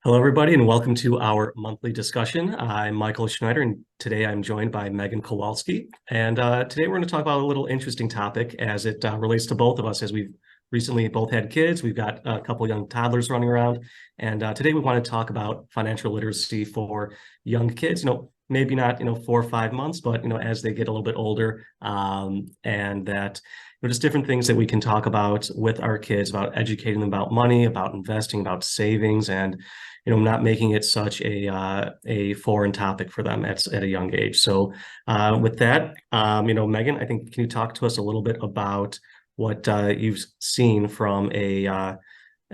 Hello, everybody, and welcome to our monthly discussion. I'm Michael Schneider, and today I'm joined by Megan Kowalski. And today we're going to talk about a little interesting topic as it relates to both of us, as we've recently both had kids. We've got a couple young toddlers running around. And today we want to talk about financial literacy for young kids, maybe not, 4 or 5 months, but, as they get a little bit older, and that just different things that we can talk about with our kids about educating them about money, about investing, about savings, and not making it such a foreign topic for them at a young age. So with that, Megan, I think, can you talk to us a little bit about what you've seen from a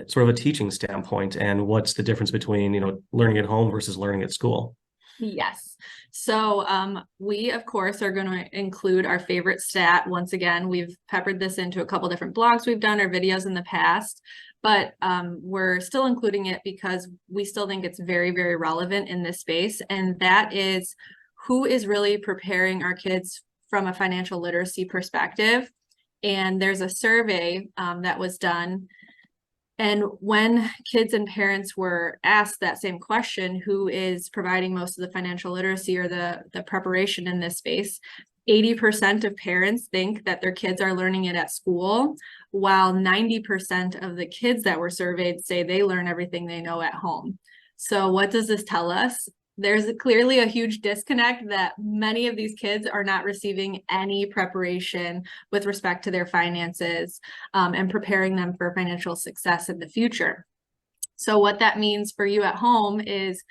sort of a teaching standpoint, and what's the difference between, learning at home versus learning at school? Yes. So we, of course, are going to include our favorite stat. Once again, we've peppered this into a couple different blogs we've done or videos in the past, but we're still including it because we still think it's very, very relevant in this space. And that is who is really preparing our kids from a financial literacy perspective. And there's a survey that was done. And when kids and parents were asked that same question, who is providing most of the financial literacy or the preparation in this space, 80% of parents think that their kids are learning it at school, while 90% of the kids that were surveyed say they learn everything they know at home. So what does this tell us? There's clearly a huge disconnect that many of these kids are not receiving any preparation with respect to their finances and preparing them for financial success in the future. So what that means for you at home is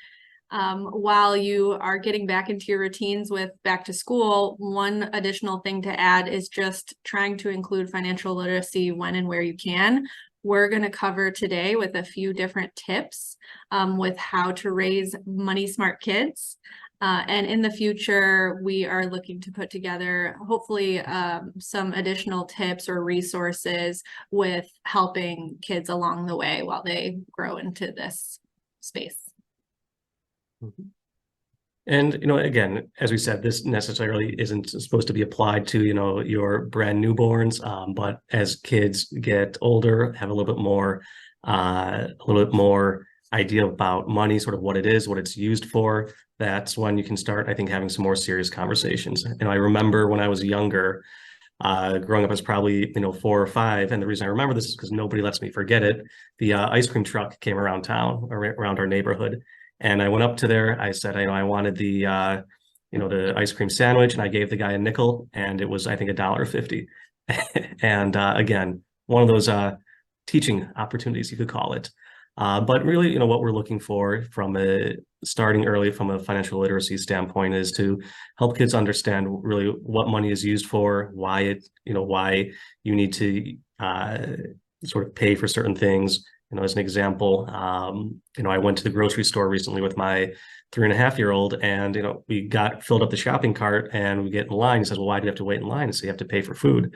while you are getting back into your routines with back to school, one additional thing to add is just trying to include financial literacy when and where you can. We're going to cover today with a few different tips with how to raise money smart kids. And in the future, we are looking to put together, hopefully, some additional tips or resources with helping kids along the way while they grow into this space. Mm-hmm. And, again, as we said, this necessarily isn't supposed to be applied to, your brand newborns. But as kids get older, have a little bit more idea about money, sort of what it is, what it's used for, that's when you can start, I think, having some more serious conversations. I remember when I was younger, growing up, I was probably, 4 or 5. And the reason I remember this is because nobody lets me forget it. The ice cream truck came around town, around our neighborhood. And I went up to there. I said, I wanted the ice cream sandwich, and I gave the guy a nickel, and it was, I think, $1.50. And again, one of those teaching opportunities, you could call it. But really, what we're looking for from starting early from a financial literacy standpoint is to help kids understand really what money is used for, why you need to sort of pay for certain things. As an example, I went to the grocery store recently with my 3.5-year-old, and, we filled up the shopping cart, and we get in line. He says, well, why do you have to wait in line? And so you have to pay for food.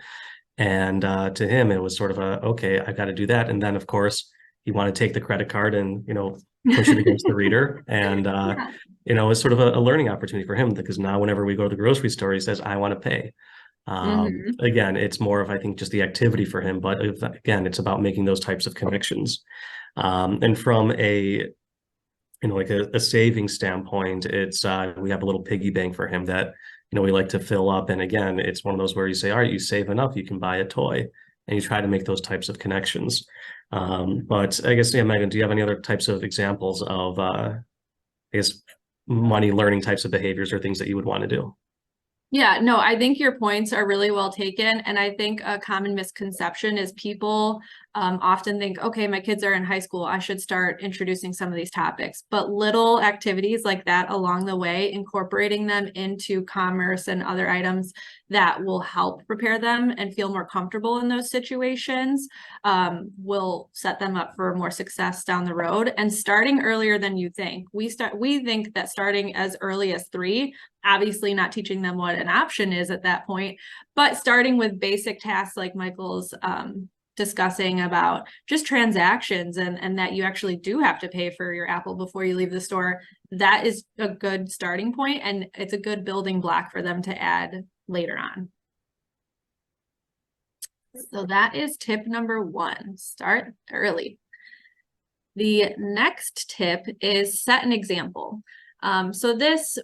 And to him, it was sort of okay, I got to do that. And then, of course, he wanted to take the credit card and, push it against the reader. And, Yeah. it's sort of a learning opportunity for him, because now whenever we go to the grocery store, he says, I want to pay. Again, it's more of, I think, just the activity for him. But again, it's about making those types of connections. And from like a saving standpoint, it's we have a little piggy bank for him that, we like to fill up. And again, it's one of those where you say, all right, you save enough, you can buy a toy, and you try to make those types of connections. But I guess, yeah, Megan, do you have any other types of examples of, I guess, money learning types of behaviors or things that you would want to do? Yeah, no, I think your points are really well taken. And I think a common misconception is people often think, okay, my kids are in high school, I should start introducing some of these topics. But little activities like that along the way, incorporating them into commerce and other items that will help prepare them and feel more comfortable in those situations, will set them up for more success down the road. And starting earlier than you think. We think that starting as early as 3, obviously not teaching them what an option is at that point, but starting with basic tasks like Michael's discussing about just transactions and that you actually do have to pay for your Apple before you leave the store. That is a good starting point, and it's a good building block for them to add later on. So that is tip number 1, start early. The next tip is set an example. So this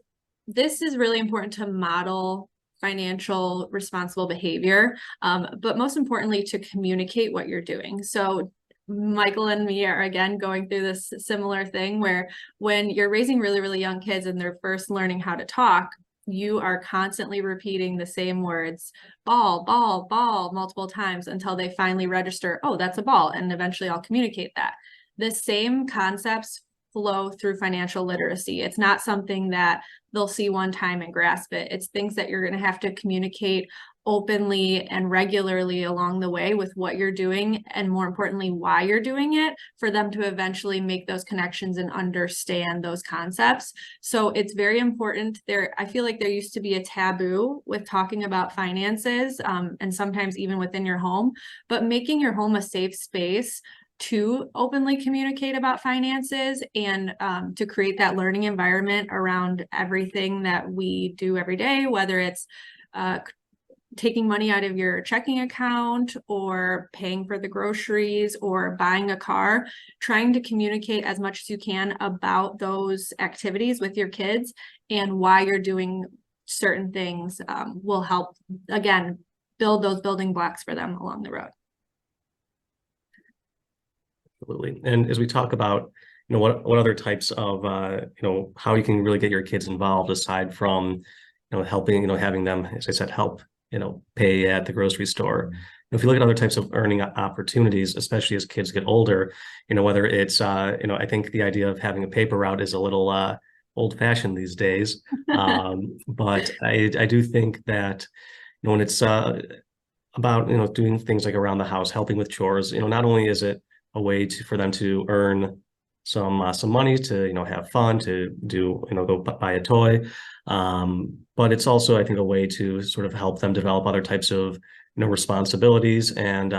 is really important to model financial responsible behavior, but most importantly, to communicate what you're doing. So Michael and me are again going through this similar thing where when you're raising really, really young kids and they're first learning how to talk, you are constantly repeating the same words, ball, ball, ball, multiple times until they finally register, oh, that's a ball. And eventually I'll communicate that. The same concepts flow through financial literacy. It's not something that they'll see one time and grasp it. It's things that you're going to have to communicate openly and regularly along the way with what you're doing, and more importantly, why you're doing it, for them to eventually make those connections and understand those concepts. So it's very important. I feel like there used to be a taboo with talking about finances, and sometimes even within your home, but making your home a safe space to openly communicate about finances and to create that learning environment around everything that we do every day, whether it's taking money out of your checking account or paying for the groceries or buying a car. Trying to communicate as much as you can about those activities with your kids and why you're doing certain things will help, again, build those building blocks for them along the road. Absolutely. And as we talk about, what other types of, how you can really get your kids involved aside from, helping, having them, as I said, help, pay at the grocery store. If you look at other types of earning opportunities, especially as kids get older, whether it's, I think the idea of having a paper route is a little old-fashioned these days. But I do think that, when it's about, doing things like around the house, helping with chores, not only is it a way for them to earn some money to have fun, to do go buy a toy, but it's also, I think, a way to sort of help them develop other types of responsibilities and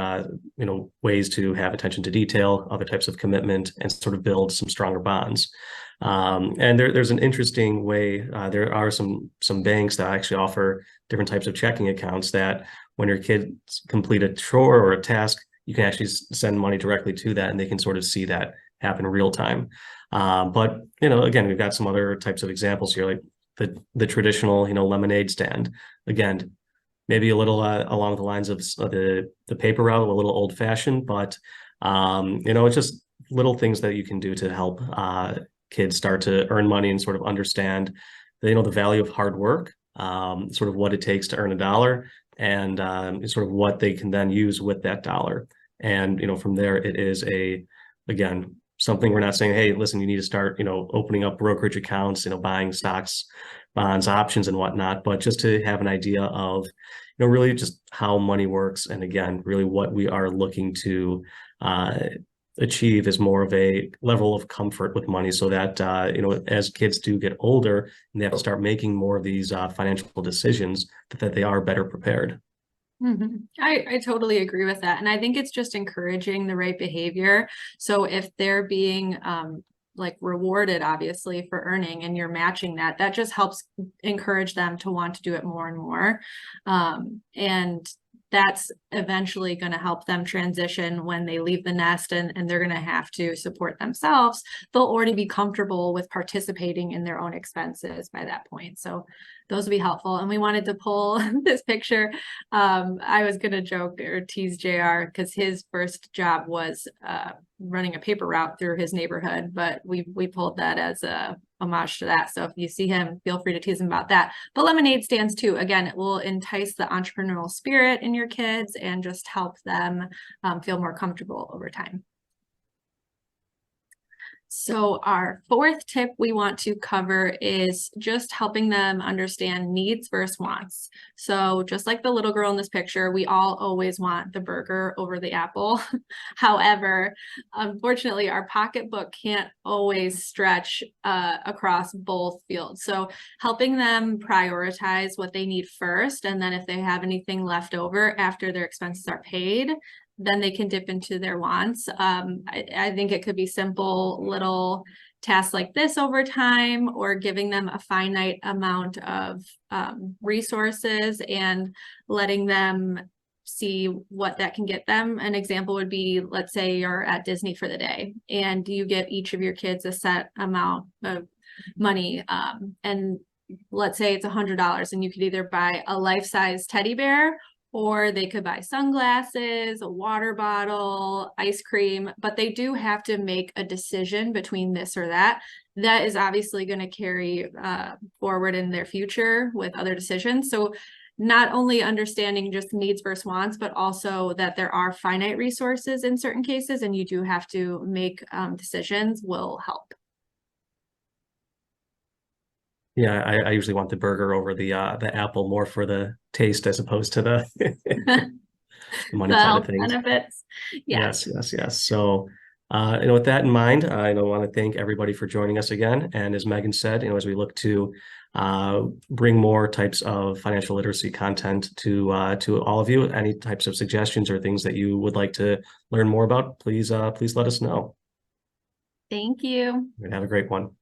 ways to have attention to detail, other types of commitment, and sort of build some stronger bonds. And there's an interesting way. There are some banks that actually offer different types of checking accounts that when your kids complete a chore or a task, you can actually send money directly to that, and they can sort of see that happen in real time. But again, we've got some other types of examples here, like the traditional lemonade stand. Again, maybe a little along the lines of the paper route, a little old fashioned, but it's just little things that you can do to help kids start to earn money and sort of understand the value of hard work, sort of what it takes to earn a dollar, and sort of what they can then use with that dollar. And from there, it is again, something we're not saying, hey, listen, you need to start opening up brokerage accounts, buying stocks, bonds, options, and whatnot, but just to have an idea of really just how money works, and again, really what we are looking to achieve is more of a level of comfort with money, so that as kids do get older and they have to start making more of these financial decisions, that they are better prepared. Mm-hmm. I totally agree with that. And I think it's just encouraging the right behavior. So if they're being like rewarded, obviously, for earning, and you're matching that, that just helps encourage them to want to do it more and more. And that's eventually going to help them transition when they leave the nest and they're going to have to support themselves. They'll already be comfortable with participating in their own expenses by that point. So those would be helpful. And we wanted to pull this picture. I was going to joke or tease JR because his first job was running a paper route through his neighborhood, but we pulled that as a homage to that. So if you see him, feel free to tease him about that. But lemonade stands too. Again, it will entice the entrepreneurial spirit in your kids and just help them feel more comfortable over time. So our fourth tip we want to cover is just helping them understand needs versus wants. So just like the little girl in this picture, we all always want the burger over the apple. However, unfortunately, our pocketbook can't always stretch across both fields. So helping them prioritize what they need first, and then if they have anything left over after their expenses are paid, then they can dip into their wants. I think it could be simple little tasks like this over time, or giving them a finite amount of resources and letting them see what that can get them. An example would be, let's say you're at Disney for the day and you give each of your kids a set amount of money, and let's say it's $100, and you could either buy a life-size teddy bear, or they could buy sunglasses, a water bottle, ice cream, but they do have to make a decision between this or that. That is obviously going to carry forward in their future with other decisions. So not only understanding just needs versus wants, but also that there are finite resources in certain cases, and you do have to make decisions will help. Yeah, I usually want the burger over the apple, more for the taste as opposed to the money The side of health things. benefits. Yes, yes, yes. So, with that in mind, I want to thank everybody for joining us again. And as Megan said, as we look to bring more types of financial literacy content to all of you, any types of suggestions or things that you would like to learn more about, please let us know. Thank you. Have a great one.